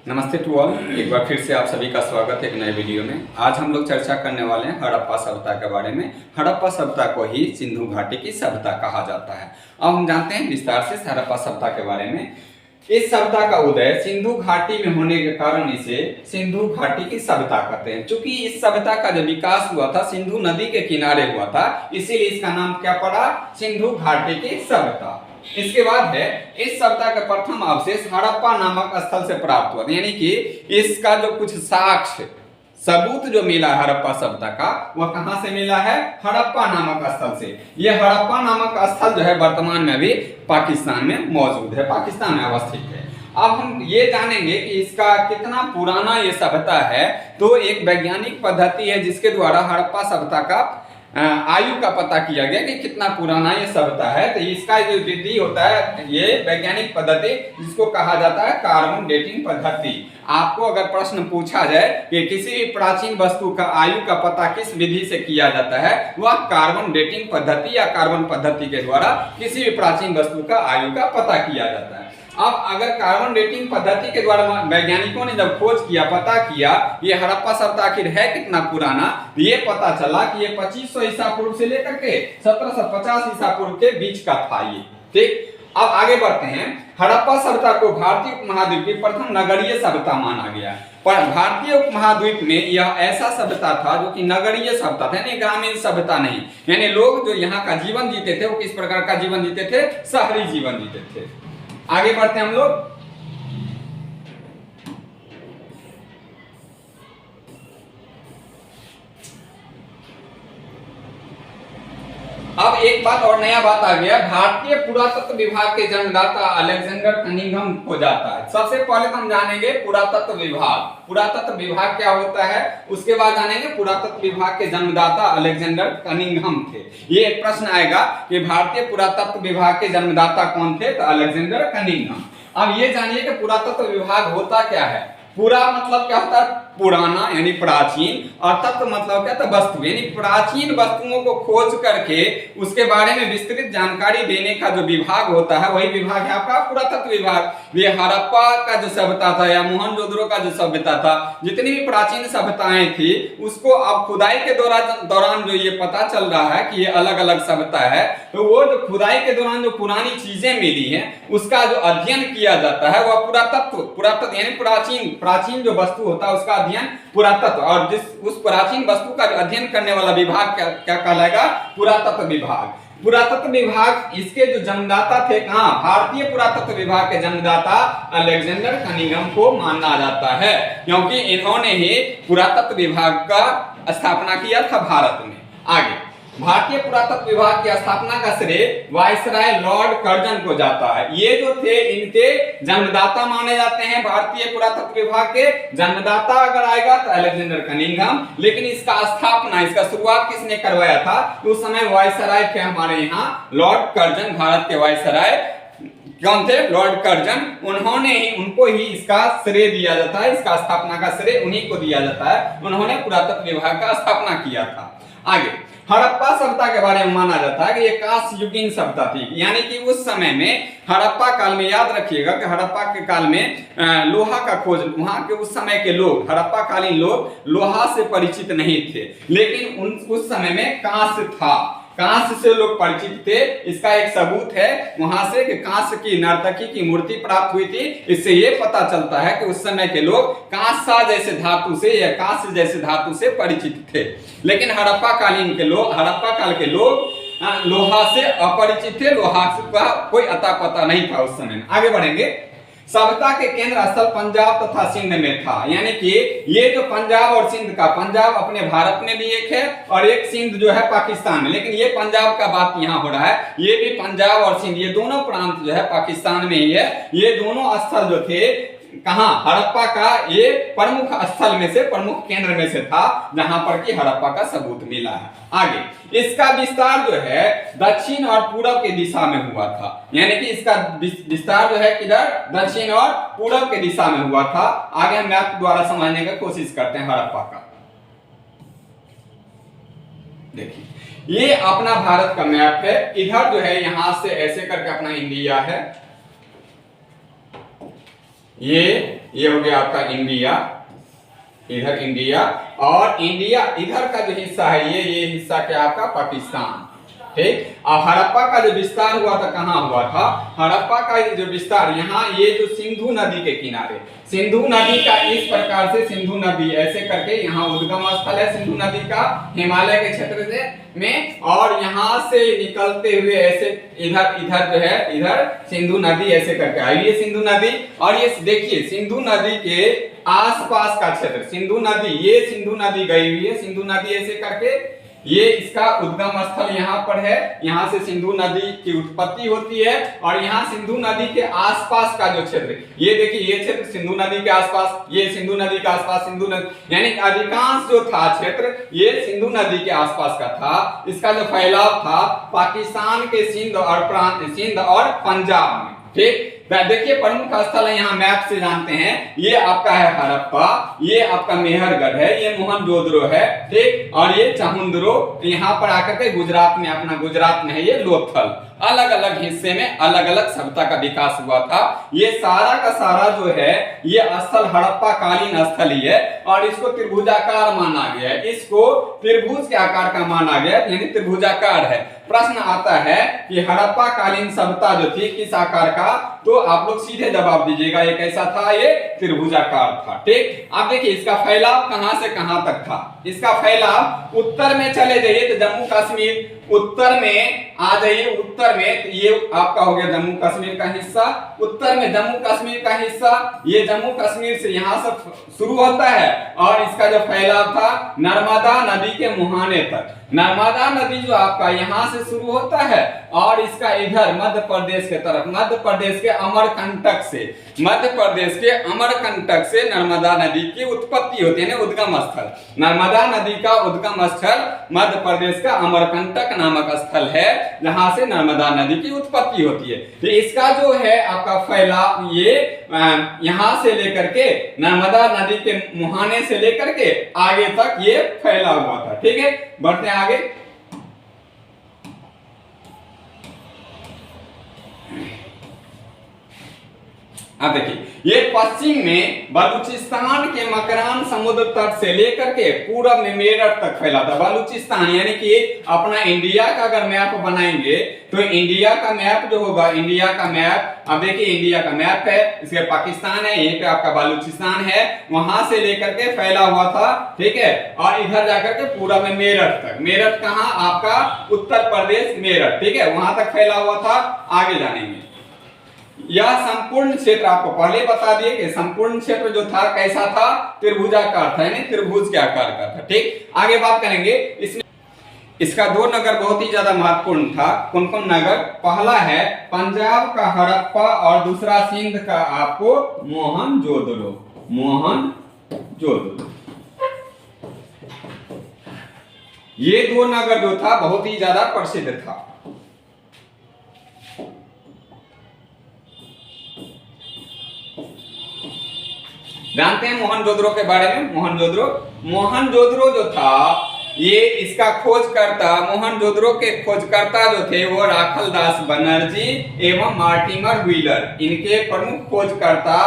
नमस्ते to all. एक बार फिर से आप सभी का स्वागत है एक नए वीडियो में। आज हम लोग चर्चा करने वाले हैं हड़प्पा सभ्यता के बारे में। हड़प्पा सभ्यता को ही सिंधु घाटी की सभ्यता कहा जाता है। अब हम जानते हैं विस्तार से हड़प्पा सभ्यता के बारे में। इस सभ्यता का उदय सिंधु घाटी में होने के कारण इसे सिंधु घाटी की सभ्यता कहते हैं। क्योंकि इस सभ्यता का जो विकास हुआ था सिंधु नदी के किनारे हुआ था, इसीलिए इसका नाम क्या पड़ा, सिंधु घाटी की सभ्यता। इसके बाद है इस सभ्यता का प्रथम अवशेष हड़प्पा नामक स्थल से प्राप्त हुआ, यानी कि इसका जो कुछ साक्ष्य सबूत जो मिला हड़प्पा सभ्यता का वह कहां से मिला है, हड़प्पा नामक स्थल से। यह हड़प्पा नामक स्थल जो है वर्तमान में भी पाकिस्तान में मौजूद है, पाकिस्तान में अवस्थित है। अब हम ये जानेंगे कि इसका कितना पुराना ये सभ्यता है। तो एक वैज्ञानिक पद्धति है जिसके द्वारा हड़प्पा सभ्यता का आयु का पता किया गया कि कितना पुराना ये सभ्यता है। तो इसका जो विधि होता है ये वैज्ञानिक पद्धति जिसको कहा जाता है कार्बन डेटिंग पद्धति। आपको अगर प्रश्न पूछा जाए कि किसी भी प्राचीन वस्तु का आयु का पता किस विधि से किया जाता है, वह कार्बन डेटिंग पद्धति या कार्बन पद्धति के द्वारा किसी भी प्राचीन वस्तु का आयु का पता किया जाता है। अब अगर कार्बन डेटिंग पद्धति के द्वारा वैज्ञानिकों ने जब खोज किया, पता किया ये हड़प्पा सभ्यता आखिर है कितना पुराना, ये पता चला कि ये 2500 ईसा पूर्व से लेकर के 1750 ईसा पूर्व के बीच का था ये। ठीक, अब आगे बढ़ते हैं। हड़प्पा सभ्यता को भारतीय उपमहाद्वीप की प्रथम नगरीय सभ्यता माना गया। पर भारतीय उपमहाद्वीप में यह ऐसा सभ्यता था जो कि नगरीय सभ्यता था, यानी ग्रामीण सभ्यता नहीं। यानी लोग जो यहाँ का जीवन जीते थे वो किस प्रकार का जीवन जीते थे, शहरी जीवन जीते थे। आगे बढ़ते हैं हम लोग। अब एक बात और नया बात आ गया, भारतीय पुरातत्व विभाग के जन्मदाता अलेक्जेंडर कनिंघम हो जाता है। सबसे पहले हम जानेंगे पुरातत्व विभाग। पुरातत्व विभाग क्या होता है, उसके बाद जानेंगे पुरातत्व विभाग के जन्मदाता अलेक्जेंडर कनिंघम थे। ये एक प्रश्न आएगा कि भारतीय पुरातत्व विभाग के जन्मदाता कौन थे, तो अलेक्जेंडर कनिंघम। अब ये जानिए कि पुरातत्व विभाग होता क्या है। पुरा मतलब क्या होता है, पुराना यानी प्राचीन, और तत्व मतलब क्या था, वस्तु, यानी प्राचीन वस्तुओं को खोज करके उसके बारे में विस्तृत जानकारी देने का जो विभाग होता है वही विभाग है आपका पुरातत्व विभाग। ये हड़प्पा का जो सभ्यता था या मोहनजोदड़ो का जो सभ्यता था, जितनी भी प्राचीन सभ्यताएं थी उसको अब खुदाई के दौरान जो ये पता चल रहा है कि ये अलग अलग सभ्यता है, तो वो जो खुदाई के दौरान जो पुरानी चीजें मिली हैं उसका जो अध्ययन किया जाता है वह पुरातत्व यानी प्राचीन जो वस्तु होता है उसका अध्ययन पुरातत्व, और उस प्राचीन वस्तु का अध्ययन करने वाला विभाग क्या कहलाएगा, पुरातत्व विभाग। पुरातत्व विभाग इसके जो जन्मदाता थे कहाँ, भारतीय पुरातत्व विभाग के जन्मदाता अलेक्जेंडर कनिंघम को माना जाता है, क्योंकि इन्होंने ही पुरातत्व विभाग का स्थापना किया था भारत में। आगे भारतीय पुरातत्व विभाग की स्थापना का श्रेय वायसराय लॉर्ड कर्जन को जाता है। ये जो थे इनके जन्मदाता माने जाते हैं। भारतीय पुरातत्व विभाग के जन्मदाता अगर आएगा तो अलेक्जेंडर कनिंघम, लेकिन इसका स्थापना, इसका शुरुआत किसने करवाया था, उस समय वायसराय थे हमारे यहाँ लॉर्ड कर्जन, भारत के वायसराय कौन थे, लॉर्ड कर्जन। उनको ही इसका श्रेय दिया जाता है, इसका स्थापना का श्रेय उन्हीं को दिया जाता है। उन्होंने पुरातत्व विभाग का स्थापना किया था। आगे हड़प्पा सभ्यता के बारे में माना जाता है कि ये कांस्य युगीन सभ्यता थी, यानी कि उस समय में हड़प्पा काल में, याद रखिएगा कि हड़प्पा के काल में लोहा का खोज, वहां के उस समय के लोग, हड़प्पा कालीन लोग लोहा से परिचित नहीं थे, लेकिन उस समय में कांस्य था, कांस्य से लोग परिचित थे। इसका एक सबूत है वहां से कि कांस्य की नर्तकी की मूर्ति प्राप्त हुई थी। इससे ये पता चलता है कि उस समय के लोग कांसा जैसे धातु से या कांस्य जैसे धातु से परिचित थे। लेकिन हड़प्पा काल के लोग लोहा से अपरिचित थे, लोहा का कोई अता पता नहीं था उस समय। आगे बढ़ेंगे। सभ्यता के केंद्र स्थल पंजाब तथा सिंध में था, यानी कि ये जो पंजाब और सिंध का, पंजाब अपने भारत में भी एक है और एक सिंध जो है पाकिस्तान में, लेकिन ये पंजाब का बात यहाँ हो रहा है। ये भी पंजाब और सिंध, ये दोनों प्रांत जो है पाकिस्तान में ही है। ये दोनों स्थल जो थे कहाँ, हड़प्पा का ये प्रमुख स्थल में से, प्रमुख केंद्र में से था जहां पर कि हड़प्पा का सबूत मिला है। आगे इसका विस्तार जो है दक्षिण और पूरब की दिशा में हुआ था, यानी कि इसका विस्तार जो है किधर, दक्षिण और पूरब की दिशा में हुआ था। आगे हम मैप द्वारा समझने की कोशिश करते हैं हड़प्पा का। देखिए ये अपना भारत का मैप है, इधर जो है यहां से ऐसे करके अपना इंडिया है, ये हो गया आपका इंडिया, इधर इंडिया, और इंडिया इधर का जो हिस्सा है ये हिस्सा क्या आपका पाकिस्तान, ठीक। और हड़प्पा का जो विस्तार हुआ था कहाँ हुआ था, हड़प्पा का जो विस्तार यहाँ ये जो सिंधु नदी के किनारे, सिंधु नदी का इस प्रकार से सिंधु नदी ऐसे करके यहाँ उद्गम स्थल है सिंधु नदी का हिमालय के क्षेत्र से में, और यहाँ से निकलते हुए ऐसे इधर इधर जो है इधर सिंधु नदी ऐसे करके आई है सिंधु नदी। और ये देखिए सिंधु नदी के आसपास का क्षेत्र, सिंधु नदी, ये सिंधु नदी गई हुई है, सिंधु नदी ऐसे करके ये इसका उद्गम स्थल यहाँ पर है, यहाँ से सिंधु नदी की उत्पत्ति होती है। और यहाँ सिंधु नदी के आसपास का जो क्षेत्र, ये देखिए ये क्षेत्र सिंधु नदी के आसपास, ये सिंधु नदी के आसपास सिंधु नदी, यानी अधिकांश जो था क्षेत्र ये सिंधु नदी के आसपास का था। इसका जो फैलाव था पाकिस्तान के सिंध और प्रांत, सिंध और पंजाब में, ठीक। देखिए प्रमुख स्थल है यहाँ मैप से जानते हैं, ये आपका है हड़प्पा, ये आपका मेहरगढ़ है, ये मोहनजोदड़ो है, ठीक। और ये चामुंडरो यहाँ पर आकर के गुजरात में, अपना गुजरात में है ये लोथल। अलग अलग हिस्से में अलग अलग सभ्यता का विकास हुआ था। ये सारा का सारा जो है ये स्थल हड़प्पा कालीन स्थल ही है, और इसको त्रिभुजाकार माना गया है, इसको त्रिभुज के आकार का माना गया है, यानी त्रिभुजाकार है। प्रश्न आता है कि हड़प्पा कालीन सभ्यता जो थी किस आकार का, तो आप लोग सीधे जवाब दीजिएगा ये कैसा था, ये त्रिभुजाकार था, ठीक। आप देखिए इसका फैलाव कहां से कहां तक था, इसका फैलाव उत्तर में चले जाइए तो जम्मू कश्मीर, उत्तर में आ जाइए, उत्तर में तो ये आपका हो गया जम्मू कश्मीर का हिस्सा, उत्तर में जम्मू कश्मीर का हिस्सा, ये जम्मू कश्मीर से यहाँ से शुरू होता है, और इसका जो फैलाव था नर्मदा नदी के मुहाने तक। नर्मदा नदी जो आपका यहाँ से शुरू होता है, और इसका इधर मध्य प्रदेश के तरफ, मध्य प्रदेश के अमरकंटक से, मध्य प्रदेश के अमरकंटक से नर्मदा नदी की उत्पत्ति होती है, उद्गम स्थल। नर्मदा नदी का उद्गम स्थल मध्य प्रदेश का अमरकंटक नामक स्थल है, जहां से नर्मदा नदी की उत्पत्ति होती है। तो इसका जो है आपका फैलाव ये यहां से लेकर के नर्मदा नदी के मुहाने से लेकर के आगे तक ये फैला हुआ था, ठीक है। बढ़ते हैं आगे। अब देखिए ये पश्चिम में बलूचिस्तान के मकरान समुद्र तट से लेकर के पूरब में मेरठ तक फैला था। बलूचिस्तान यानी कि अपना इंडिया का अगर मैप बनाएंगे तो इंडिया का मैप जो होगा, इंडिया का मैप, अब देखिए इंडिया का मैप है, इसके पाकिस्तान है, यहीं पे आपका बलूचिस्तान है, वहां से लेकर के फैला हुआ था, ठीक है। और इधर जाकर के पूरब में मेरठ तक, मेरठ कहाँ आपका उत्तर प्रदेश मेरठ, ठीक है, वहां तक फैला हुआ था। आगे जानेंगे यह संपूर्ण क्षेत्र आपको पहले बता दिए कि संपूर्ण क्षेत्र जो था कैसा था, त्रिभुजाकार था, यानी त्रिभुज के आकार का था, ठीक। आगे बात करेंगे इसमें इसका दो नगर बहुत ही ज्यादा महत्वपूर्ण था। कौन कौन नगर, पहला है पंजाब का हड़प्पा और दूसरा सिंध का आपको मोहनजोदड़ो, मोहनजोदड़ो। ये दो नगर जो था बहुत ही ज्यादा प्रसिद्ध था। जानते हैं मोहनजोदड़ो के बारे में। मोहनजोदड़ो जो था ये इसका खोजकर्ता, मोहनजोदड़ो के खोजकर्ता जो थे वो राखलदास बनर्जी एवं मार्टिमर व्हीलर, इनके प्रमुख खोजकर्ता,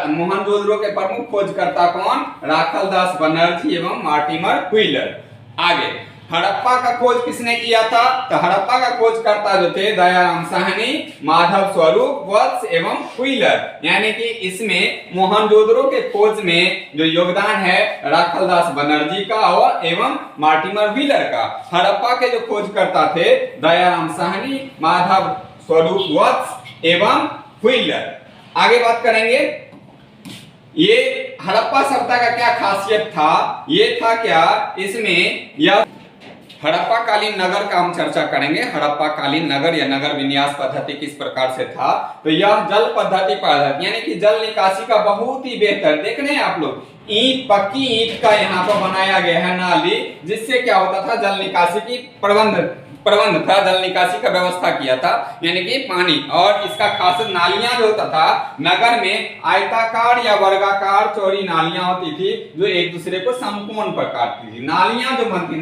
मोहनजोदड़ो के प्रमुख खोजकर्ता कौन, राखलदास बनर्जी एवं मार्टिमर व्हीलर। आगे हड़प्पा का खोज किसने किया था, तो हड़प्पा का खोजकर्ता जो थे दयाराम साहनी, माधव स्वरूप वत्स एवं व्हीलर, यानी कि इसमें मोहनजोदड़ो के खोज में जो योगदान है राखलदास बनर्जी का और एवं मार्टिमर व्हीलर का। हड़प्पा के जो खोजकर्ता थे दयाराम साहनी, माधव स्वरूप वत्स एवं व्हीलर। आगे बात करेंगे ये हड़प्पा सभ्यता का क्या खासियत था, ये था क्या, इसमें यह हड़प्पा कालीन नगर का हम चर्चा करेंगे। हड़प्पा कालीन नगर या नगर विन्यास पद्धति किस प्रकार से था, तो यह जल पद्धति पर आधारित, यानी कि जल निकासी का बहुत ही बेहतर, देख रहे हैं आप लोग, ईंट, पक्की ईंट का यहाँ पर बनाया गया है नाली, जिससे क्या होता था जल निकासी की प्रबंध प्रबंध था, जल निकासी का व्यवस्था किया था, यानी कि पानी। और इसका खास नालियां जो होता था, नगर में आयताकार या वर्गाकार चौड़ी नालियां होती थी जो एक दूसरे को समकोण पर काटती थी। नालियां जो बनती,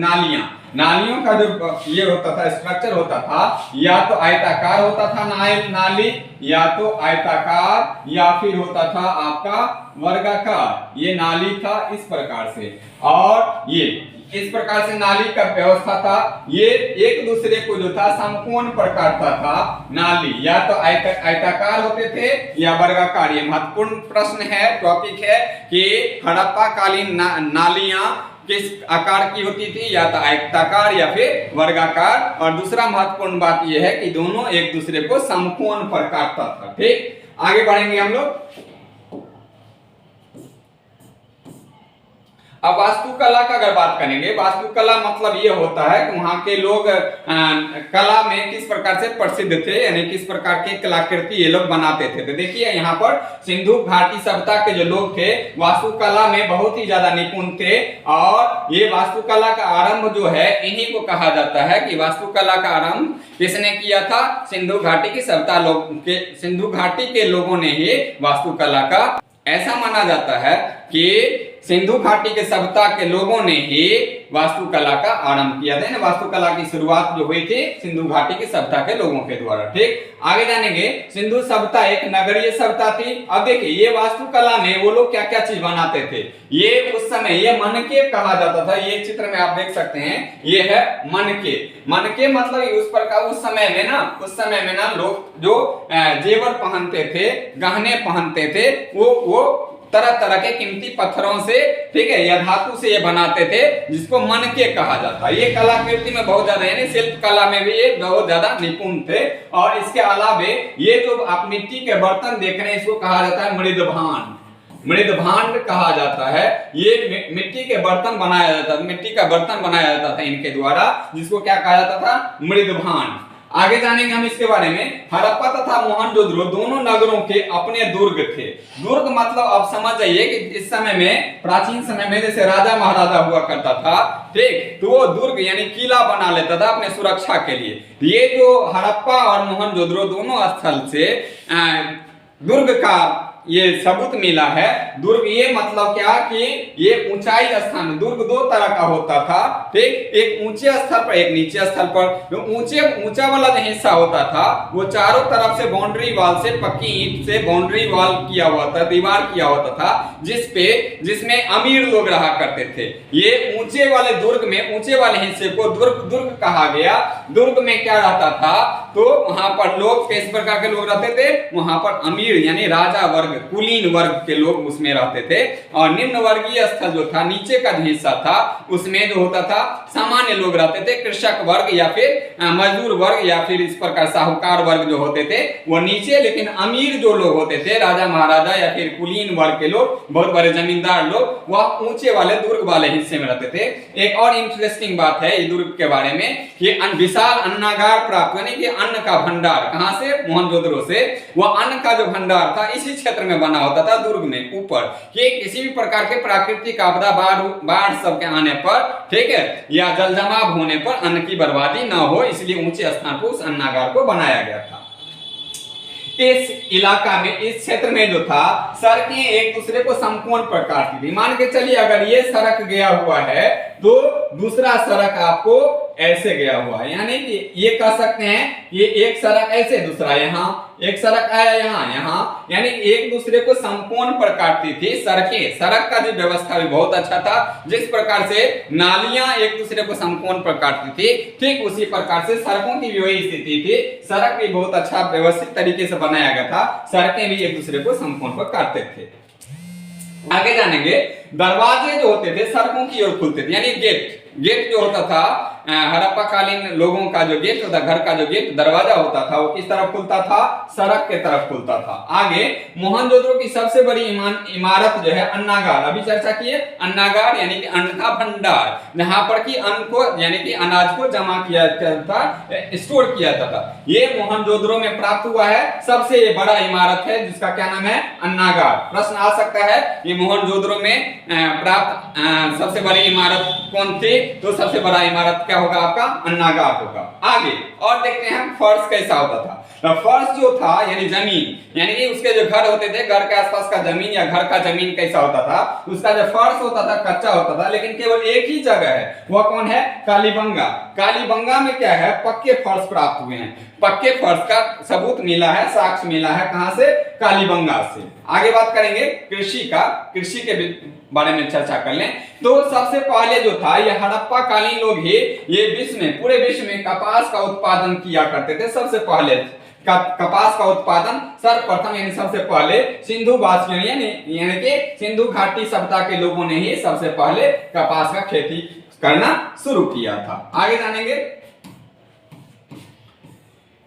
नालियों का जो ये होता था, स्ट्रक्चर होता था, या तो आयताकार होता था नाली, या तो आयताकार, या फिर होता था आपका वर्गाकार। ये नाली था इस प्रकार से, और ये इस प्रकार से नाली का व्यवस्था था। ये एक दूसरे को जो था समकोण पर काटता था। नाली या तो आयताकार होते थे या वर्गाकार। ये महत्वपूर्ण प्रश्न है, टॉपिक है कि हड़प्पा कालीन नालियां किस आकार की होती थी, या तो आयताकार या फिर वर्गाकार। और दूसरा महत्वपूर्ण बात यह है कि दोनों एक दूसरे को समकोण पर काटता था। ठीक, आगे बढ़ेंगे हम लोग। अब वास्तुकला का अगर बात करेंगे, वास्तुकला मतलब ये होता है कि वहां के लोग कला में किस प्रकार से प्रसिद्ध थे, यानी किस प्रकार के कलाकृति ये लोग बनाते थे। तो देखिए यहाँ पर सिंधु घाटी सभ्यता के जो लोग थे वास्तुकला में बहुत ही ज्यादा निपुण थे। और ये वास्तुकला का आरंभ जो है इन्हीं को कहा जाता है कि वास्तुकला का आरंभ किसने किया था? सिंधु घाटी की सभ्यता सिंधु घाटी के लोगों ने ही वास्तुकला का, ऐसा माना जाता है कि सिंधु घाटी के सभ्यता के लोगों ने ही वास्तुकला का आरंभ किया था। वास्तुकला की शुरुआत जो हुई थी सिंधु घाटी की सभ्यता के लोगों के द्वारा। ठीक, आगे जानेंगे। सिंधु सभ्यता एक नगरीय सभ्यता थी। अब देखिए ये वास्तुकला में वो लोग क्या क्या चीज बनाते थे। ये उस समय ये मनके कहा जाता था। ये चित्र में आप देख सकते हैं, ये है मनके। मनके मतलब उस प्रकार उस समय में ना लोग जो जेवर पहनते थे, गहने पहनते थे, वो तरह तरह के कीमती पत्थरों से, ठीक है, या धातु से ये बनाते थे, जिसको मनके कहा जाता है। ये कलाकृति में बहुत ज्यादा, यानी शिल्प कला में भी ये बहुत ज्यादा निपुण थे। और इसके अलावे ये जो आप मिट्टी के बर्तन देख रहे हैं इसको कहा जाता है मृदभांड कहा जाता है। ये मिट्टी के बर्तन बनाया जाता था, मिट्टी का बर्तन बनाया जाता था इनके द्वारा, जिसको क्या कहा जाता था? मृदभांड। आगे जानेंगे हम इसके बारे में। हड़प्पा तथा मोहनजोदड़ो दोनों नगरों के अपने दुर्ग थे। दुर्ग मतलब आप समझ जाइए कि इस समय में, प्राचीन समय में जैसे राजा महाराजा हुआ करता था, ठीक, तो वो दुर्ग यानी किला बना लेता था अपने सुरक्षा के लिए। ये जो हड़प्पा और मोहनजोदड़ो दोनों स्थल से दुर्ग का ये सबूत मिला है। दुर्ग ये मतलब क्या कि ये ऊंचाई स्थान, दुर्ग दो तरह का होता था, ठीक, एक ऊंचे स्थल पर एक नीचे स्थल पर। जो ऊंचा वाला जो हिस्सा होता था वो चारों तरफ से बाउंड्री वॉल से, पक्की ईंट से बाउंड्री वॉल किया हुआ था, दीवार किया होता था, जिसमें अमीर लोग रहा करते थे। ये ऊंचे वाले दुर्ग में, ऊंचे वाले हिस्से को दुर्ग कहा गया। दुर्ग में क्या रहता था? तो वहां पर लोग किस प्रकार के लोग रहते थे? वहां पर अमीर यानी राजा वर्ग, कुलीन वर्ग के लोग उसमें रहते थे। और निम्न वर्गीय स्थल जो था, नीचे का जो हिस्सा था, उसमें जो होता था सामान्य लोग रहते थे, कृषक वर्ग या फिर मजदूर वर्ग या फिर इस प्रकार साहूकार वर्ग जो होते थे वो नीचे। लेकिन अमीर जो लोग होते थे, राजा महाराजा या फिर कुलीन वर्ग के लोग, बहुत बड़े जमींदार लोग, वह ऊंचे वाले दुर्ग वाले हिस्से में रहते थे। एक और इंटरेस्टिंग बात है दुर्ग के बारे में कि विशाल अन्नागार प्राप्त, यानी कि अन्न का भंडार, कहां से? मोहनजोदड़ो से। वह अन्न का जो भंडार था इसी क्षेत्र में बना होता था दुर्ग में ऊपर, कि किसी भी प्रकार के प्राकृतिक आपदा, बाढ़ सब के आने पर, ठीक है, या जल जमाव होने पर अन्न की बर्बादी ना हो, इसलिए ऊंचे स्थान पर उस अन्नागार को बनाया गया था। इस इलाका में, इस क्षेत्र में जो था, सड़कें एक दूसरे को समकोण पर काटती थी। मान के चलिए अगर ये सड़क गया हुआ है तो दूसरा सड़क आपको ऐसे गया हुआ है, यानी कि ये कह सकते हैं ये एक सड़क ऐसे, दूसरा यहाँ, एक सड़क आया यहाँ, यानी एक दूसरे को समकोण पर काटती थी सड़कें। सड़क का जो व्यवस्था भी बहुत अच्छा था। जिस प्रकार से नालियां एक दूसरे को समकोण पर काटती थी, ठीक उसी प्रकार से सड़कों की भी वही स्थिति थी। सड़क भी बहुत अच्छा व्यवस्थित तरीके से बनाया गया था, सड़कें भी एक दूसरे को समकोण पर काटते थे। आगे जानेंगे। दरवाजे जो होते थे सड़कों की ओर खुलते थे, यानी गेट जो होता था, हड़प्पा कालीन लोगों का जो गेट होता, घर का जो गेट दरवाजा होता था, वो किस तरफ खुलता था? सड़क के तरफ खुलता था। आगे मोहनजोदड़ो की सबसे बड़ी इमारत जो है अन्नागार, अभी चर्चा किए, अन्नागार यानी कि अन्न का भंडार, जहां पर कि अन्न को यानी कि अनाज को जमा किया जाता था, स्टोर किया जाता था। ये मोहनजोदड़ो में प्राप्त हुआ है। सबसे बड़ा इमारत है जिसका क्या नाम है? अन्नागार। प्रश्न आ सकता है ये मोहनजोदड़ो में प्राप्त सबसे बड़ी इमारत कौन थी? तो सबसे बड़ा इमारत क्या होगा आपका अन्नागार होगा। आगे और देखते हैं हम फर्श कैसा होता था। फर्श जो था यानी जमीन, यानी कि उसके जो घर होते थे, घर के आसपास का जमीन या घर का जमीन कैसा होता था, उसका जो फर्श होता था कच्चा होता था, लेकिन केवल एक ही जगह है, वह कौन है, कालीबंगा। कालीबंगा में क्या है, पक्के फर्श प्राप्त हुए हैं। पक्के फर्श का सबूत मिला है, साक्ष्य मिला है, कहां से, कालीबंगा से। आगे बात करेंगे कृषि का, कृषि के बारे में चर्चा कर लें तो सबसे पहले जो था ये हड़प्पा कालीन लोग ही ये विश्व में, पूरे विश्व में कपास का उत्पादन किया करते थे। सबसे पहले कपास का उत्पादन सर्वप्रथम यानी सबसे पहले सिंधु वासियों यानी कि सिंधु घाटी सभ्यता के लोगों ने ही सबसे पहले कपास का खेती करना शुरू किया था। आगे जानेंगे,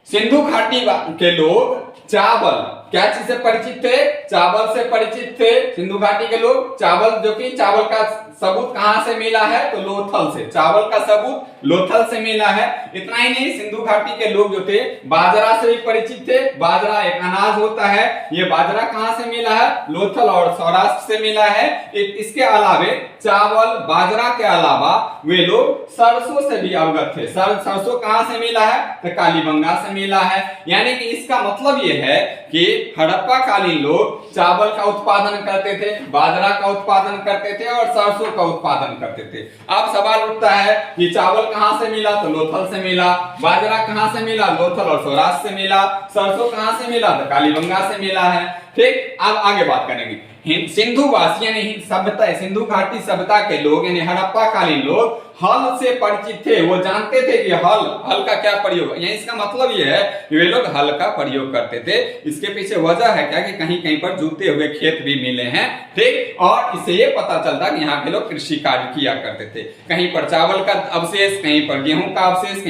सिंधु घाटी के लोग चावल क्या चीज से परिचित थे, चावल से परिचित थे। सिंधु घाटी के लोग चावल, जो कि चावल का सबूत कहां से मिला है, तो लोथल से। चावल का सबूत लोथल से मिला है। इतना ही नहीं, सिंधु घाटी के लोग जो थे बाजरा से भी परिचित थे। बाजरा एक अनाज होता है, ये बाजरा कहां से मिला है, लोथल और सौराष्ट्र से मिला है। इसके अलावे चावल बाजरा के अलावा वे लोग सरसों से भी अवगत थे। सरसों कहां से मिला है, तो कालीबंगा से मिला है। यानी कि इसका मतलब ये है कि हड़प्पा कालीन लोग चावल का उत्पादन करते थे, बाजरा का उत्पादन करते थे और सरसों का उत्पादन करते थे। अब सवाल उठता है कि चावल कहां से मिला, तो लोथल से मिला। बाजरा कहां से मिला, लोथल और सौराष्ट्र से मिला। सरसों कहां से मिला, तो कालीबंगा से मिला है। ठीक, अब आगे बात करेंगे। सिंधु वासी यानी सभ्यता, सिंधु घाटी सभ्यता के लोग यानी हड़प्पा कालीन लोग हल से परिचित थे। वो जानते थे कि हल का क्या प्रयोग है। यानी इसका मतलब ये है कि वे लोग हल का प्रयोग करते थे। इसके पीछे वजह है क्या, कि कहीं कहीं पर जुते हुए खेत भी मिले हैं। ठीक, और इससे ये पता चलता कि यहाँ के लोग कृषि कार्य किया करते थे। कहीं पर चावल का अवशेष, कहीं पर गेहूं का अवशेष,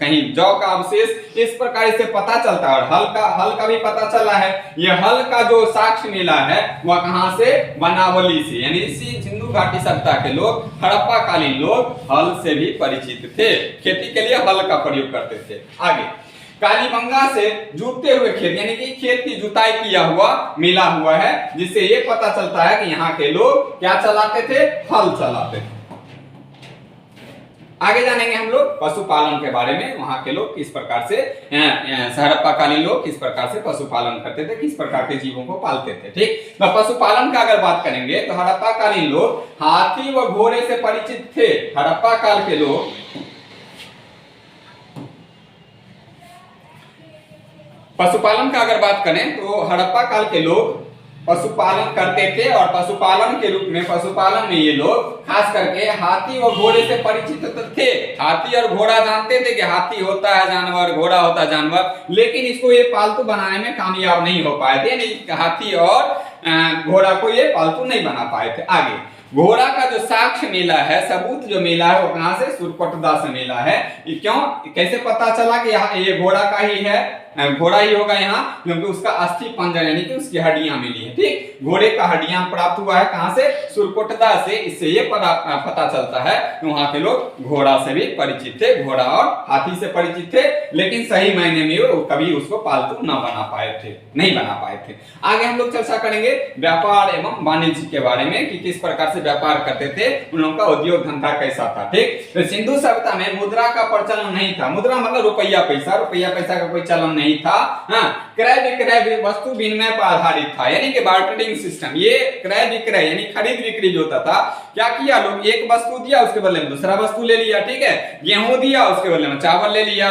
कहीं जौ का अवशेष, इस प्रकार से पता चलता है। और हल का भी पता चला है। यह हल का जो साक्ष्य मिला है वह कहां से, बनावली से। यानी इसी सिंधु घाटी सभ्यता के लोग, हड़प्पा कालीन लोग हल से भी परिचित थे, खेती के लिए हल का प्रयोग करते थे। आगे कालीबंगा से जुड़ते हुए खेत यानी कि खेत की जुताई किया हुआ मिला हुआ है, जिससे ये पता चलता है कि यहाँ के लोग क्या चलाते थे, हल चलाते थे। आगे जानेंगे हम लोग पशुपालन के बारे में। वहां के लोग किस प्रकार से, हड़प्पा कालीन लोग किस प्रकार से पशुपालन करते थे, किस प्रकार के जीवों को पालते थे। ठीक, तो पशुपालन का अगर बात करेंगे तो हड़प्पा कालीन लोग हाथी व घोड़े से परिचित थे। हड़प्पा काल के लोग पशुपालन का अगर बात करें तो हड़प्पा काल के लोग पशुपालन करते थे। और पशुपालन के रूप में, पशुपालन में ये लोग खास करके हाथी और घोड़े से परिचित थे। हाथी और घोड़ा जानते थे कि हाथी होता है जानवर, घोड़ा होता है जानवर, लेकिन इसको ये पालतू बनाने में कामयाब नहीं हो पाए थे। नहीं, हाथी और घोड़ा को ये पालतू नहीं बना पाए थे। आगे घोड़ा का जो साक्ष्य मिला है, सबूत जो मिला है, वो कहां से, सुरकोटदा से मिला है। क्यों, कैसे पता चला कि ये घोड़ा का ही है, घोड़ा ही होगा यहाँ, क्योंकि उसका अस्थि पंजर यानी कि उसकी हड्डियां मिली है। ठीक, घोड़े का हड्डियां प्राप्त हुआ है कहां से, सुरकोटदा से। इससे ये पता चलता है कि वहां के लोग घोड़ा से भी परिचित थे, घोड़ा और हाथी से परिचित थे, लेकिन सही मायने में वो कभी उसको पालतू न बना पाए थे, नहीं बना पाए थे। आगे हम लोग चर्चा करेंगे व्यापार एवं वाणिज्य के बारे में कि किस प्रकार से व्यापार करते थे, उन लोगों का उद्योग धंधा कैसा था। ठीक, तो सिंधु सभ्यता में मुद्रा का प्रचलन नहीं था। मुद्रा मतलब रुपया पैसा, रुपया पैसा का कोई चलन नहीं था। हाँ, क्रय विक्रय वस्तु विनिमय पर आधारित था, यानी कि बार्टरिंग सिस्टम। ये क्रय विक्रय यानी खरीद बिक्री जो होता था, क्या किया लोग, एक वस्तु दिया उसके बदले में दूसरा वस्तु ले लिया। ठीक है, गेहूं दिया उसके बदले में चावल ले लिया,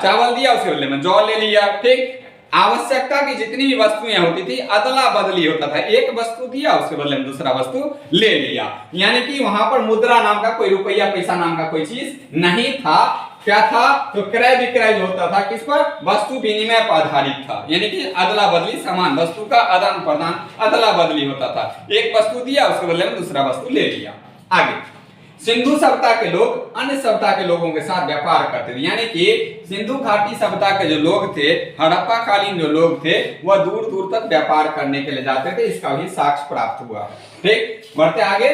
चावल दिया उसके बदले में जौ ले लिया। ठीक, आवश्यकता की जितनी भी वस्तुएं होती थी अदला बदली होता था, एक वस्तु दिया उसके बदले में दूसरा वस्तु ले लिया। यानी कि वहां पर मुद्रा नाम का कोई, रुपया पैसा नाम का कोई चीज नहीं था। क्या था, तो क्रय विक्रय जो होता था किस पर, वस्तु विनिमय पर आधारित था। यानी कि अदला बदली, समान वस्तु का आदान प्रदान, अदला बदली होता था। एक वस्तु दिया उसके बदले में दूसरा वस्तु ले लिया। आगे सिंधु सभ्यता के लोग अन्य सभ्यता के लोगों के साथ व्यापार करते थे। यानी कि सिंधु घाटी सभ्यता के जो लोग थे, हड़प्पा कालीन जो लोग थे, वह दूर दूर तक व्यापार करने के लिए जाते थे। इसका भी साक्ष्य प्राप्त हुआ। ठीक, बढ़ते आगे।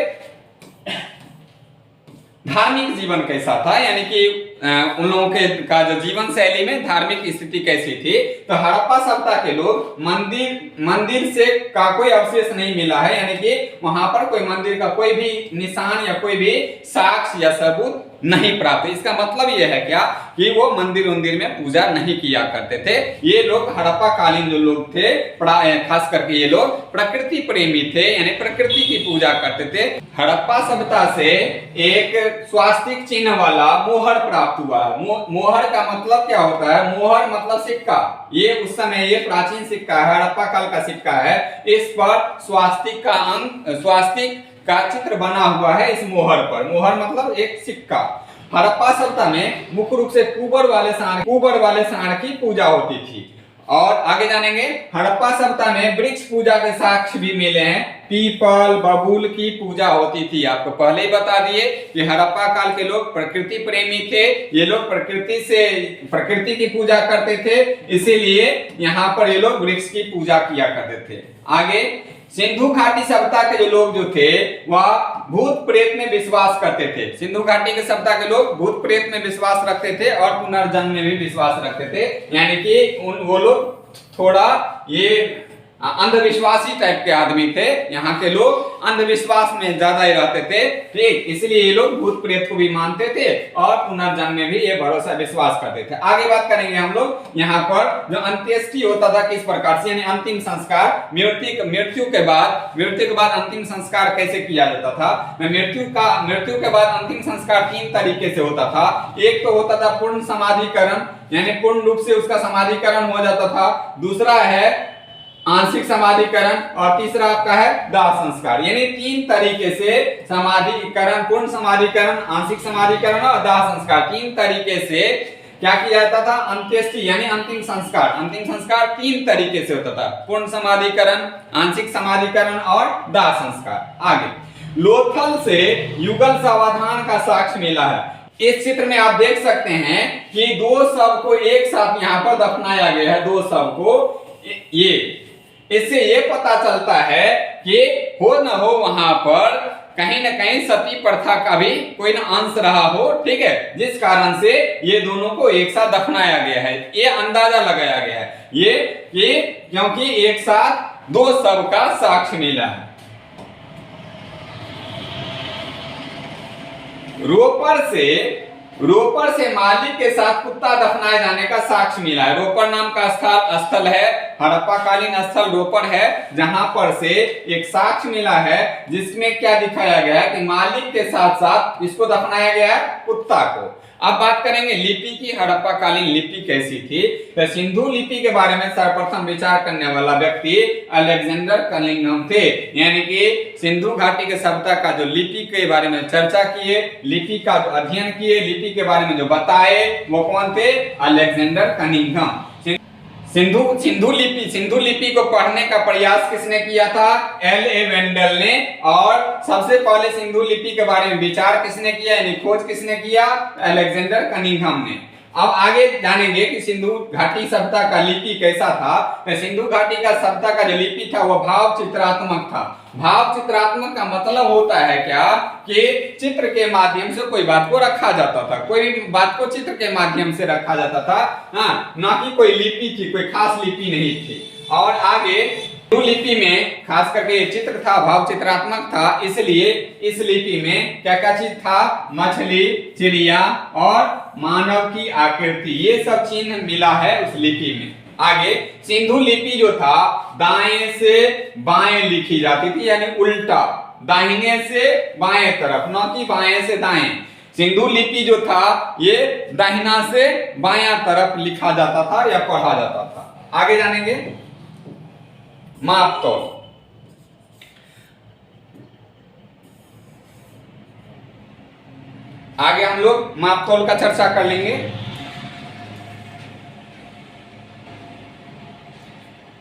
धार्मिक जीवन कैसा था, यानी कि उन लोगों के का जो जीवन शैली में धार्मिक स्थिति कैसी थी। तो हड़प्पा सभ्यता के लोग मंदिर से का कोई अवशेष नहीं मिला है, यानी कि वहां पर कोई मंदिर का कोई भी निशान या कोई भी साक्ष्य या सबूत नहीं प्राप्त। इसका मतलब यह है क्या कि वो मंदिर में पूजा नहीं किया करते थे। ये लोग हड़प्पा कालीन जो लोग थे, खास करके ये लोग प्रकृति प्रेमी थे, यानी प्रकृति की पूजा करते थे। हड़प्पा सभ्यता से एक स्वास्तिक चिन्ह वाला मोहर प्राप्त हुआ है। मोहर का मतलब क्या होता है? मोहर मतलब सिक्का। ये उस समय ये प्राचीन सिक्का है, हड़प्पा काल का सिक्का है। इस पर स्वास्तिक का चित्र बना हुआ है इस मोहर पर। मोहर मतलब एक सिक्का। हड़प्पा सभ्यता में मुख्य रूप से कुबर वाले सांड की पूजा होती थी। और आगे जानेंगे, हड़प्पा सभ्यता में वृक्ष पूजा के साक्ष्य भी मिले हैं। पीपल बबूल की पूजा होती थी। आपको पहले ही बता दिए कि हड़प्पा काल के लोग प्रकृति प्रेमी थे। ये लोग प्रकृति की पूजा करते थे, इसीलिए यहाँ पर ये लोग वृक्ष की पूजा किया करते थे। आगे, सिंधु घाटी सभ्यता के जो लोग जो थे वह भूत प्रेत में विश्वास करते थे। सिंधु घाटी के सभ्यता के लोग भूत प्रेत में विश्वास रखते थे और पुनर्जन्म में भी विश्वास रखते थे, यानी कि वो लोग थोड़ा ये अंधविश्वासी टाइप के आदमी थे। यहाँ के लोग अंधविश्वास में ज्यादा ही रहते थे, ठीक, इसलिए ये लोग भूत प्रेत को भी मानते थे और पुनर्जन्म में भी ये भरोसा विश्वास करते थे। आगे बात करेंगे हम लोग यहाँ पर जो अंत्येष्टि होता था किस प्रकार से, यानी अंतिम संस्कार, मृत्यु के बाद अंतिम संस्कार कैसे किया जाता था। मृत्यु के बाद अंतिम संस्कार 3 तरीके से होता था। एक तो होता था पूर्ण समाधिकरण, यानी पूर्ण रूप से उसका समाधिकरण हो जाता था। दूसरा है आंशिक समाधिकरण और तीसरा आपका है दाह संस्कार। यानी 3 तरीके से समाधिकरण, पूर्ण समाधिकरण, आंशिक समाधिकरण और दाह संस्कार, 3 तरीके से क्या किया जाता था? अंत्येष्टि यानी अंतिम संस्कार 3 तरीके से होता था। पूर्ण समाधिकरण, आंशिक समाधिकरण और दाह संस्कार। आगे, लोथल से युगल सावधान का साक्ष्य मिला है। इस चित्र में आप देख सकते हैं कि 2 शव को एक साथ यहाँ पर दफनाया गया है। 2 शव को इससे ये पता चलता है कि हो न हो वहां पर कहीं न कहीं सती प्रथा का भी कोई न अंश रहा हो, ठीक है, जिस कारण से ये दोनों को एक साथ दफनाया गया है। ये अंदाजा लगाया गया है ये क्योंकि एक साथ 2 शव का साक्ष्य मिला है। रोपर से मालिक के साथ कुत्ता दफनाए जाने का साक्ष्य मिला है। रोपर नाम का स्थल है, हड़प्पा कालीन स्थल रोपर है, जहां पर से एक साक्ष्य मिला है जिसमें क्या दिखाया गया है कि मालिक के साथ साथ इसको दफनाया गया है, कुत्ता को। अब बात करेंगे लिपि की। हड़प्पा कालीन लिपि कैसी थी? तो सिंधु लिपि के बारे में सर्वप्रथम विचार करने वाला व्यक्ति अलेक्जेंडर कनिंघम थे, यानी कि सिंधु घाटी के सभ्यता का जो लिपि के बारे में चर्चा किए, लिपि का जो अध्ययन किए, लिपि के बारे में जो बताए, वो कौन थे? Alexander Cunningham. सिंधु लिपि को पढ़ने का प्रयास किसने किया था? L.A. वेंडल ने। और सबसे पहले सिंधु लिपि के बारे में विचार किसने किया, यानी खोज किसने किया? अलेक्जेंडर कनिंघम ने। अब आगे जानेंगे कि सिंधु घाटी सभ्यता का लिपि कैसा था। सिंधु घाटी का सभ्यता का जो लिपि था वो भाव चित्रात्मक था। भाव चित्रात्मक का मतलब होता है क्या कि चित्र के माध्यम से कोई बात को रखा जाता था, कोई भी बात को चित्र के माध्यम से रखा जाता था, हाँ, ना कि कोई लिपि थी, कोई खास लिपि नहीं थी। और आगे लिपि में खास करके चित्र था, भाव चित्रात्मक था, इसलिए इस लिपि में क्या क्या चीज था? मछली, चिड़िया और मानव की आकृति, ये सब चिन्ह मिला है उस लिपि में। आगे सिंधु लिपि जो था दाएं से बाएं लिखी जाती थी, यानी उल्टा, दाहिने से बाएं तरफ, न कि बाएं से दाएं। सिंधु लिपि जो था ये दाहिना से बायां तरफ लिखा जाता था या पढ़ा जाता था। आगे जानेंगे मापतोल। आगे हम लोग मापतोल का चर्चा कर लेंगे।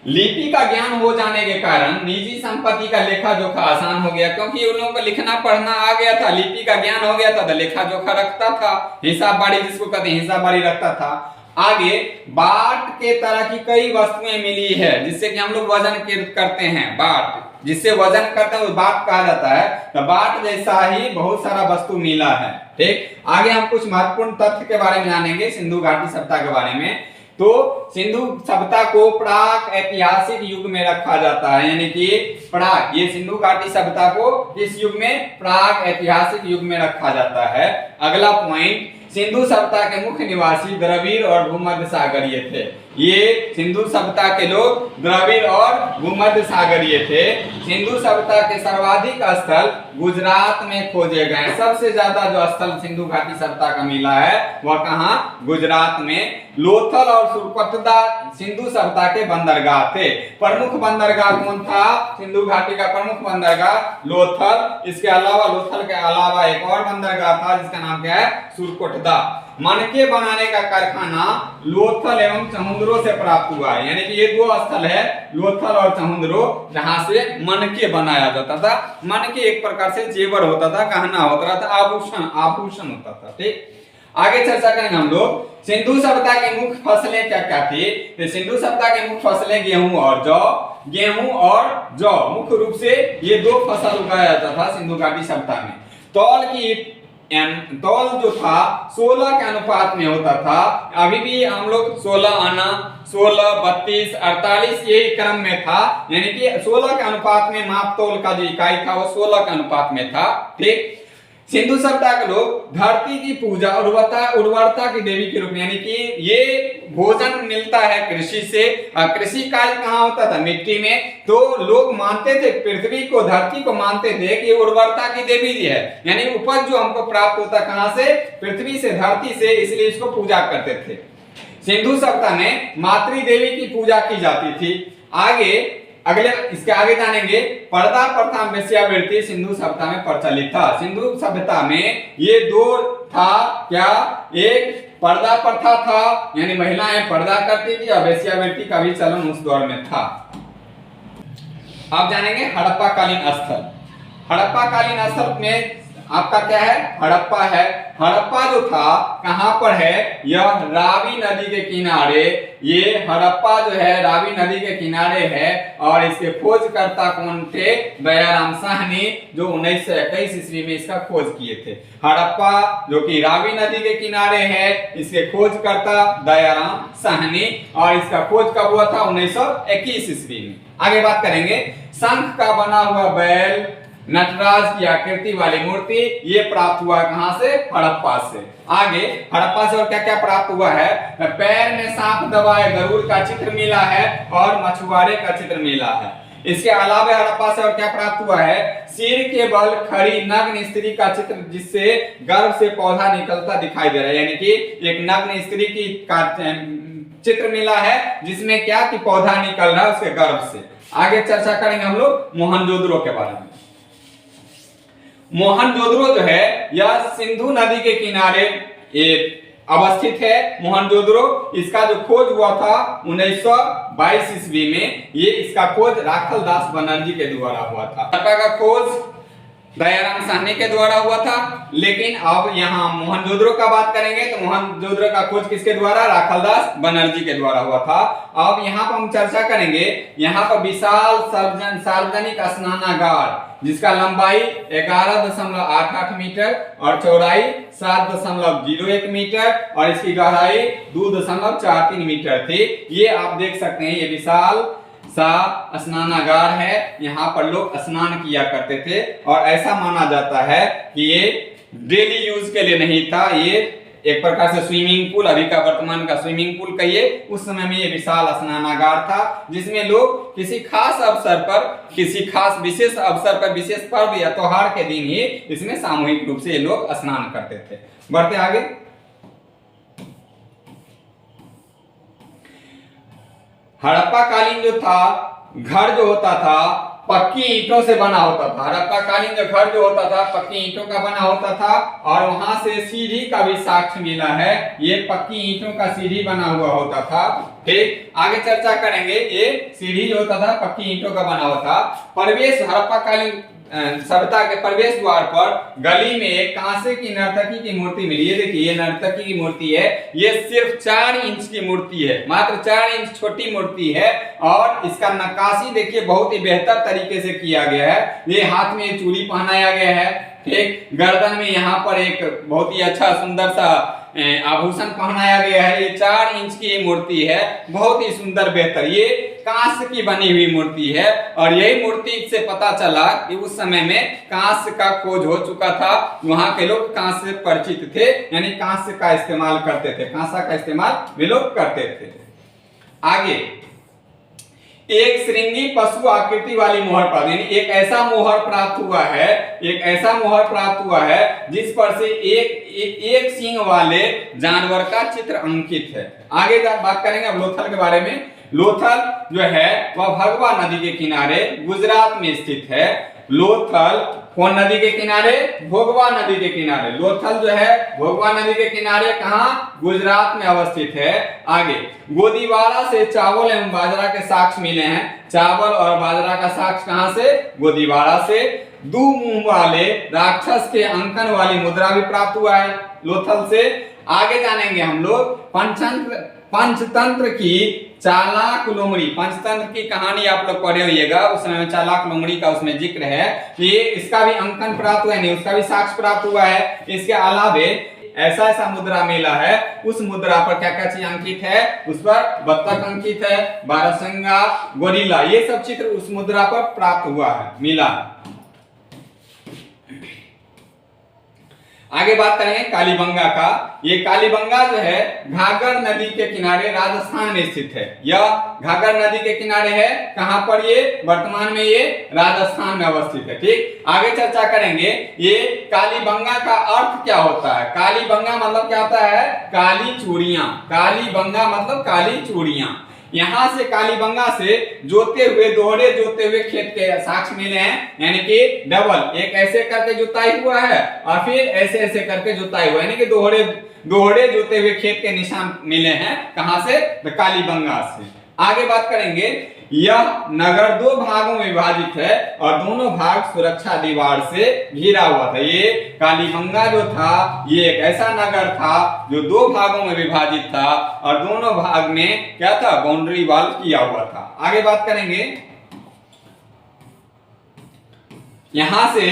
लिपि का ज्ञान हो जाने के कारण निजी संपत्ति का लेखा जोखा आसान हो गया, क्योंकि उन लोगों को लिखना पढ़ना आ गया था, लिपि का ज्ञान हो गया था, तो लेखा जोखा रखता था, हिसाब बाड़ी जिसको कहते हैं हिसाब बाड़ी रखता था। आगे बाट के तरह की कई वस्तुएं मिली है जिससे कि हम लोग वजन करते हैं। बाट जिससे वजन करते हैं वो बाट कहा जाता है। तो बाट जैसा ही बहुत सारा वस्तु मिला है। ठीक, आगे हम कुछ महत्वपूर्ण तथ्य के बारे में जानेंगे सिंधु घाटी सभ्यता के बारे में। तो सिंधु सभ्यता को प्राक ऐतिहासिक युग में रखा जाता है, यानी कि प्राक, ये सिंधु घाटी सभ्यता को किस युग में, प्राक ऐतिहासिक युग में रखा जाता है। अगला पॉइंट, सिंधु सभ्यता के मुख्य निवासी द्रविड़ और भूमध्य सागरीय थे। ये सिंधु सभ्यता के लोग द्रविड़ और भूमध्य सागरीय थे। सिंधु सभ्यता के सर्वाधिक स्थल गुजरात में खोजे गए। सबसे ज्यादा जो स्थल सिंधु घाटी सभ्यता का मिला है वह कहाँ, गुजरात में। लोथल और सुरकोटदा सिंधु सभ्यता के बंदरगाह थे। प्रमुख बंदरगाह कौन था, सिंधु घाटी का प्रमुख बंदरगाह लोथल। इसके अलावा लोथल के अलावा एक और बंदरगाह था जिसका नाम क्या है, सुरकोटदा। मनके बनाने का कारखाना लोथल एवं चहुंदरो से प्राप्त हुआ है, यानी कि ये दो स्थल है, लोथल और चहुंदरो, जहां से मनके बनाया जाता था। मनके एक प्रकार से जेवर होता था, गहना होता था, आभूषण होता था। ठीक, आगे चर्चा करेंगे हम लोग सिंधु सभ्यता की मुख्य फसलें क्या क्या थी। तो सिंधु सभ्यता की मुख्य फसलें गेहूं और जौ। गेहूं और जौ मुख्य रूप से ये दो फसल उगाया जाता था सिंधु घाटी सभ्यता में। तौल जो था 16 के अनुपात में होता था। अभी भी हम लोग 16 आना, 16, 32, 48 यही क्रम में था, यानी कि 16 के अनुपात में माप तौल का जो इकाई था वो 16 के अनुपात में था। ठीक, सिंधु सभ्यता के लोग धरती की पूजा उर्वरता की देवी के रूप में, यानी कि ये भोजन मिलता है कृषि से। कृषि कार्य कहाँ होता था, मिट्टी में। तो लोग मानते थे पृथ्वी को, धरती को मानते थे कि उर्वरता की देवी है, यानी उपज जो हमको प्राप्त होता कहाँ से, पृथ्वी से, धरती से, इसलिए इसको पूजा करते थे। सिंधु सभ्यता में मातृ देवी की पूजा की जाती थी। इसके आगे जानेंगे पर्दा प्रथा वेश्यावृत्ति सिंधु सभ्यता में प्रचलित था। सिंधु सभ्यता में ये दो था क्या, एक पर्दा प्रथा था, यानी महिलाएं पर्दा करती थी, और वेश्यावृत्ति का भी चलन उस दौर में था। अब जानेंगे हड़प्पा कालीन स्थल। हड़प्पा कालीन स्थल में आपका क्या है, हड़प्पा है। हड़प्पा जो था कहां पर है, यह रावी नदी के किनारे, ये हड़प्पा जो है रावी नदी के किनारे है। और इसके खोजकर्ता कौन थे, दयाराम साहनी, जो 1921 ईस्वी में इसका खोज किए थे। हड़प्पा जो कि रावी नदी के किनारे है, इसके खोजकर्ता दयाराम साहनी, और इसका खोज कब हुआ था, 1921 ईस्वी में। आगे बात करेंगे शंख का बना हुआ बैल, नटराज की आकृति वाली मूर्ति, ये प्राप्त हुआ कहां से, हड़प्पा से। आगे हड़प्पा से और क्या क्या प्राप्त हुआ है, पैर में सांप दबाए गरुड़ का चित्र मिला है और मछुआरे का चित्र मिला है। इसके अलावा हड़प्पा से और क्या प्राप्त हुआ है, सिर के बल खड़ी नग्न स्त्री का चित्र, जिससे गर्भ से पौधा निकलता दिखाई दे रहा है, यानी कि एक नग्न स्त्री की चित्र मिला है जिसमें क्या कि पौधा निकल रहा है उसके गर्भ से। आगे चर्चा करेंगे हम लोग मोहनजोदड़ो के बारे में। मोहनजोदड़ो जो है यह सिंधु नदी के किनारे अवस्थित है। मोहनजोदड़ो, इसका जो खोज हुआ था 1922 ईस्वी में, ये इसका खोज राखल दास बनर्जी के द्वारा हुआ था। हड़प्पा का खोज दयाराम साहनी के द्वारा हुआ था। लेकिन अब यहाँ मोहनजोदड़ो का बात करेंगे तो मोहनजोदड़ो का खोज किसके द्वारा, राखलदास बनर्जी के द्वारा हुआ था। अब यहाँ पर हम चर्चा करेंगे, यहाँ पर विशाल सार्वजनिक स्नानागार जिसका लंबाई 11.88 मीटर और चौड़ाई 7.01 मीटर और इसकी गहराई 2.43 मीटर थी। ये आप देख सकते हैं, ये विशाल सा स्नानागार है। यहाँ पर लोग स्नान किया करते थे और ऐसा माना जाता है कि ये डेली यूज के लिए नहीं था, ये एक प्रकार से स्विमिंग पूल, अभी का वर्तमान का स्विमिंग पूल कहिए, उस समय में ये विशाल स्नानागार था जिसमें लोग किसी खास अवसर पर, किसी खास विशेष अवसर पर, विशेष पर्व या त्योहार के दिन ही इसमें सामूहिक रूप से ये लोग स्नान करते थे। बढ़ते आगे। हड़प्पा कालीन जो था, घर जो होता था पक्की ईंटों से बना होता था। हड़प्पा कालीन जो घर जो होता था पक्की ईंटों का बना होता था और वहां से सीढ़ी का भी साक्ष्य मिला है, ये पक्की ईंटों का सीढ़ी बना हुआ होता था। ठीक, आगे चर्चा करेंगे। ये सीढ़ी जो होता था पक्की ईंटों का बना हुआ था। परिवेश हड़प्पा कालीन सभ्यता के प्रवेश द्वार पर गली में एक कांसे की नर्तकी की मूर्ति मिली है। देखिए ये नर्तकी की मूर्ति है, ये सिर्फ 4 इंच की मूर्ति है, मात्र 4 इंच छोटी मूर्ति है और इसका नक्काशी देखिए बहुत ही बेहतर तरीके से किया गया है। ये हाथ में चूड़ी पहनाया गया है, ठीक, गर्दन में यहाँ पर एक बहुत ही अच्छा सुंदर सा आभूषण पहनाया गया है। ये 4 इंच की मूर्ति है, बहुत ही सुंदर बेहतर, ये कांस्य की बनी हुई मूर्ति है और यही मूर्ति से पता चला कि उस समय में कांस्य का खोज हो चुका था, वहां के लोग कांस्य से परिचित थे, यानी कांस्य का इस्तेमाल करते थे, कांसा का इस्तेमाल वे लोग करते थे। आगे एक श्रृंगी पशु आकृति वाली मोहर प्राप्त, यानी एक ऐसा मोहर प्राप्त हुआ है, एक ऐसा मोहर प्राप्त हुआ है जिस पर से एक सींग वाले जानवर का चित्र अंकित है। आगे बात करेंगे अब लोथल के बारे में। लोथल जो है वह भगवा नदी के किनारे गुजरात में स्थित है। लोथल कौन नदी के किनारे? भोगवा नदी के किनारे। लोथल जो है भोगवा नदी के किनारे कहाँ? गुजरात में अवस्थित है। आगे गोदीवाड़ा से चावल एवं बाजरा के साक्ष्य मिले हैं। चावल और बाजरा का साक्ष्य कहाँ से? गोदीवाड़ा से। दो मुंह वाले राक्षस के अंकन वाली मुद्रा भी प्राप्त हुआ है लोथल से। आगे जानेंगे हम लोग पंचतंत्र की चालाक लोमड़ी। पंचतंत्र की कहानी आप लोग पढ़े होइएगा, उस समय चालाक लोमड़ी का उसमें जिक्र है कि इसका भी अंकन प्राप्त हुआ है, नहीं उसका भी साक्ष्य प्राप्त हुआ है। इसके अलावे ऐसा मुद्रा मिला है, उस मुद्रा पर क्या क्या चीज अंकित है? उस पर बत्तख अंकित है, बारहसिंगा, गोरिल्ला, ये सब चित्र उस मुद्रा पर प्राप्त हुआ है, मिला है। आगे बात करेंगे कालीबंगा का। ये कालीबंगा जो है घाघर नदी के किनारे राजस्थान में स्थित है। यह घाघर नदी के किनारे है, कहां पर? ये वर्तमान में ये राजस्थान में अवस्थित है। ठीक, आगे चर्चा करेंगे ये कालीबंगा का अर्थ क्या होता है। कालीबंगा मतलब क्या होता है? काली चूड़ियां। कालीबंगा मतलब काली चूड़ियां। यहां से कालीबंगा से जोते हुए, दोहरे जोते हुए खेत के साक्ष्य मिले हैं, यानी कि डबल, एक ऐसे करके जुताई हुआ है और फिर ऐसे ऐसे करके जुताई हुआ है, यानी कि दोहरे जोते हुए खेत के निशान मिले हैं। कहां से? कालीबंगा से। आगे बात करेंगे, यह नगर 2 भागों में विभाजित है और दोनों भाग सुरक्षा दीवार से घिरा हुआ था। ये कालीबंगा जो था ये एक ऐसा नगर था जो 2 भागों में विभाजित था और दोनों भाग में क्या था? बाउंड्री वॉल किया हुआ था। आगे बात करेंगे, यहां से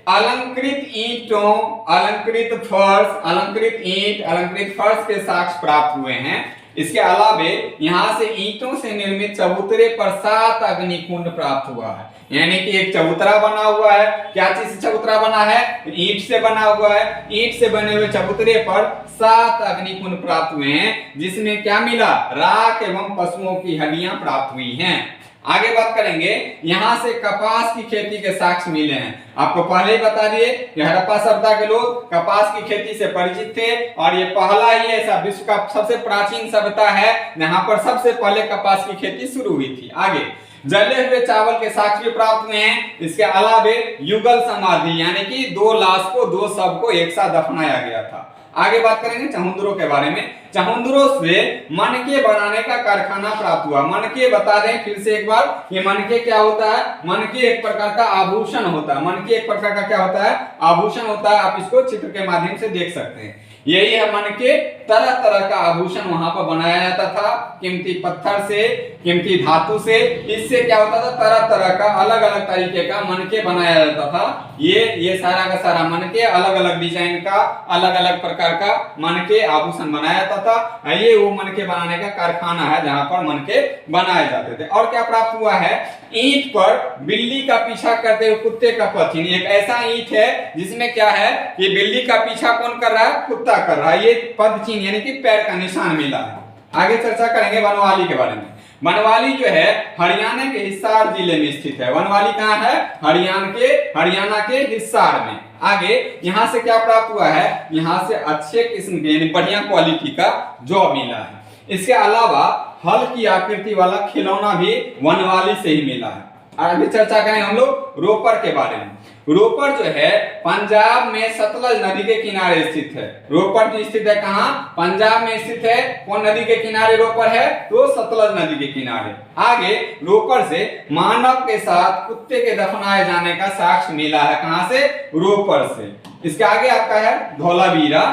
अलंकृत ईंटों, अलंकृत फर्श, अलंकृत ईंट, अलंकृत फर्श के साक्ष्य प्राप्त हुए हैं। इसके अलावे यहां से ईंटों से निर्मित चबूतरे पर 7 अग्निकुंड प्राप्त हुआ है, यानी कि एक चबूतरा बना हुआ है। क्या चीज से चबूतरा बना है? ईंट से बना हुआ है। ईंट से बने हुए चबूतरे पर 7 अग्निकुंड प्राप्त हुए हैं, जिसमें क्या मिला? राख एवं पशुओं की हड्डियां प्राप्त हुई हैं। आगे बात करेंगे, यहां से कपास की खेती के साक्ष्य मिले हैं। आपको पहले ही बता दिए कि हड़प्पा सभ्यता के लोग कपास की खेती से परिचित थे और ये पहला ही ऐसा विश्व का सबसे प्राचीन सभ्यता है जहां पर सबसे पहले कपास की खेती शुरू हुई थी। आगे जले हुए चावल के साक्ष्य प्राप्त हुए हैं। इसके अलावे युगल समाधि, यानी कि 2 लाश को, 2 शव को एक साथ दफनाया गया था। आगे बात करेंगे चहुंदरों के बारे में। चहुंदरों से मनके बनाने का कारखाना प्राप्त हुआ। मनके बता दें फिर से एक बार, ये मनके क्या होता है? मनके एक प्रकार का आभूषण होता है। मनके एक प्रकार का क्या होता है? आभूषण होता है। आप इसको चित्र के माध्यम से देख सकते हैं। यही है मनके, तरह तरह का आभूषण वहां पर बनाया जाता था, कीमती पत्थर से, कीमती धातु से। इससे क्या होता था? तरह तरह का अलग अलग तरीके का मनके बनाया जाता था। ये सारा का सारा मनके, अलग अलग डिजाइन का, अलग अलग प्रकार का मनके आभूषण बनाया जाता था। ये वो मनके बनाने का कारखाना है जहां पर मनके बनाए जाते थे। और क्या प्राप्त हुआ है? ईंट पर बिल्ली का पीछा करते हुए कुत्ते का पदचिन्ह। एक ऐसा ईंट है जिसमें क्या है? ये बिल्ली का पीछा कौन कर रहा है? कुत्ता कर रहा है। ये पदचिन्ह यानी कि पैर का निशान मिला है। आगे चर्चा करेंगे वनवाली के बारे में। वनवाली जो है हरियाणा के हिसार जिले में स्थित है। वनवाली कहाँ है? हरियाणा के हिसार में। आगे यहाँ से क्या प्राप्त हुआ है? यहाँ से अच्छे किस्म के यानी बढ़िया क्वालिटी का जौ मिला है। इसके अलावा हल की आकृति वाला खिलौना भी वनवाली से ही मिला है। आगे चर्चा करें हम लोग रोपर के बारे में। रोपड़ जो है पंजाब में सतलज नदी के किनारे स्थित है। रोपड़ जो स्थित है कहाँ? पंजाब में स्थित है। कौन नदी के किनारे रोपड़ है? तो सतलज नदी के किनारे। आगे रोपड़ से मानव के साथ कुत्ते के दफनाए जाने का साक्ष्य मिला है। कहां से? रोपड़ से। इसके आगे आपका है धौलावीरा।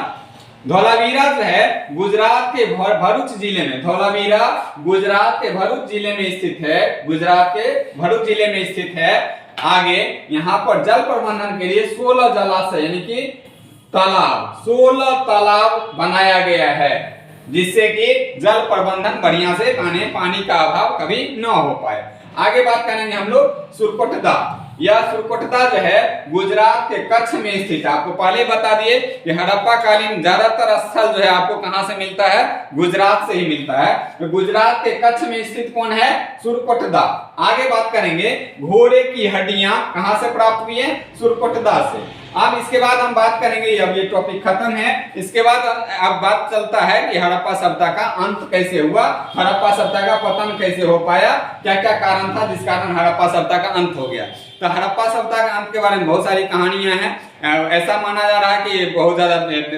धौलावीरा जो है गुजरात के भरूच जिले में, धौलावीरा गुजरात के भरूच जिले में स्थित है। गुजरात के भरूच जिले में स्थित है। आगे यहाँ पर जल प्रबंधन के लिए 16 जलाशय यानी कि तालाब, 16 तालाब बनाया गया है, जिससे कि जल प्रबंधन बढ़िया से पानी का अभाव कभी न हो पाए। आगे बात करेंगे हम लोग सुरकोटदा। यह सुरकोटदा जो है गुजरात के कच्छ में स्थित है। आपको पहले बता दिए कि हड़प्पा कालीन ज्यादातर स्थल जो है आपको कहां से मिलता है? गुजरात से ही मिलता है। तो गुजरात के कच्छ में स्थित कौन है? सुरकोटदा। आगे बात करेंगे घोड़े की हड्डियां कहां से प्राप्त हुई है? सुरकोटदा से। अब इसके बाद हम बात करेंगे, अब ये टॉपिक खत्म है। इसके बाद अब बात चलता है कि हड़प्पा सभ्यता का अंत कैसे हुआ, हड़प्पा सभ्यता का पतन कैसे हो पाया, क्या क्या कारण था जिस कारण हड़प्पा सभ्यता का अंत हो गया। तो हड़प्पा सभ्यता का अंत के बारे में बहुत सारी कहानियां हैं। ऐसा माना जा रहा है कि बहुत ज्यादा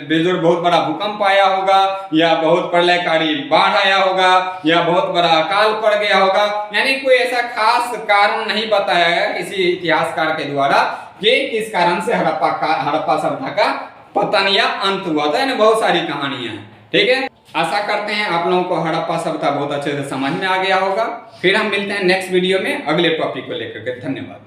बेजोड़ बहुत बड़ा भूकंप आया होगा, या बहुत प्रलयकारी बाढ़ आया होगा, या बहुत बड़ा अकाल पड़ गया होगा। यानी कोई ऐसा खास कारण नहीं बताया गया किसी इतिहासकार के द्वारा कि किस कारण से हड़प्पा सभ्यता का पतन या अंत हुआ था। यानी बहुत सारी कहानियां हैं। ठीक है, आशा करते हैं आप लोगों को हड़प्पा सभ्यता बहुत अच्छे से समझ में आ गया होगा। फिर हम मिलते हैं नेक्स्ट वीडियो में अगले टॉपिक को लेकर के। धन्यवाद।